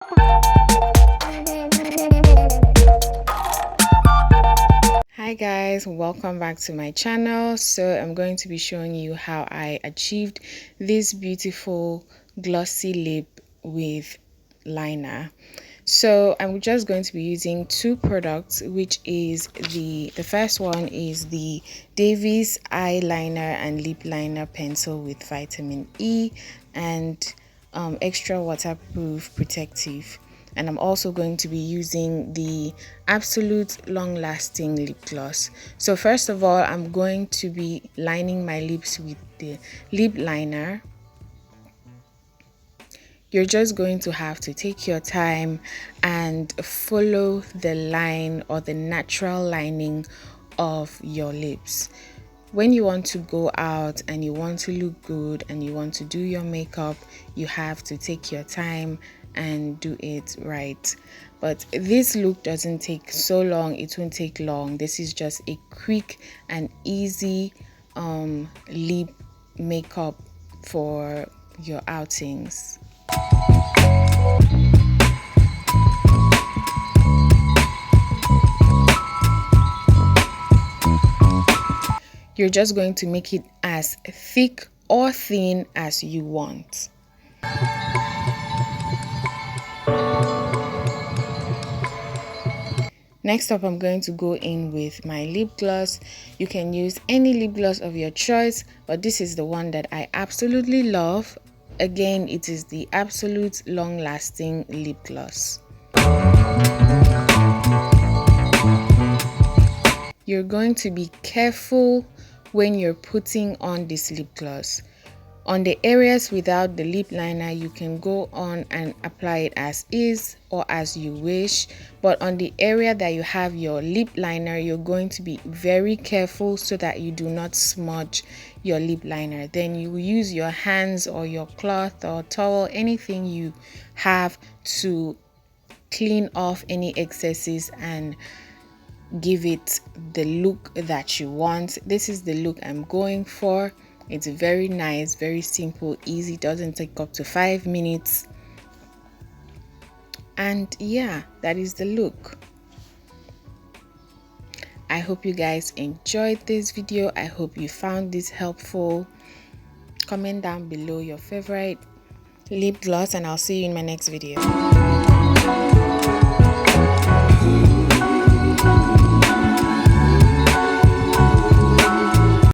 Hi guys, welcome back to my channel. So I'm going to be showing you how I achieved this beautiful glossy lip with liner. So I'm just going to be using two products, which is the first one is the Davies eyeliner and lip liner pencil with vitamin E and extra waterproof protective. And I'm also going to be using the Absolute Long Lasting Lip Gloss. So first of all, I'm going to be lining my lips with the lip liner. You're just going to have to take your time and follow the line or the natural lining of your lips. When you want to go out and you want to look good and you want to do your makeup, you have to take your time and do it right. But this look doesn't take so long, it won't take long. This is just a quick and easy lip makeup for your outings. You're just going to make it as thick or thin as you want. Next up, I'm going to go in with my lip gloss. You can use any lip gloss of your choice, but this is the one that I absolutely love. Again, it is the Absolute Long Lasting Lip Gloss. You're going to be careful when you're putting on this lip gloss. On the areas without the lip liner, you can go on and apply it as is or as you wish. But on the area that you have your lip liner, you're going to be very careful so that you do not smudge your lip liner. Then you use your hands or your cloth or towel, anything you have, to clean off any excesses and give it the look that you want. This is the look I'm going for. It's very nice, very simple, easy, doesn't take up to 5 minutes. And yeah, that is the look. I hope you guys enjoyed this video. I hope you found this helpful. Comment down below your favorite lip gloss and I'll see you in my next video.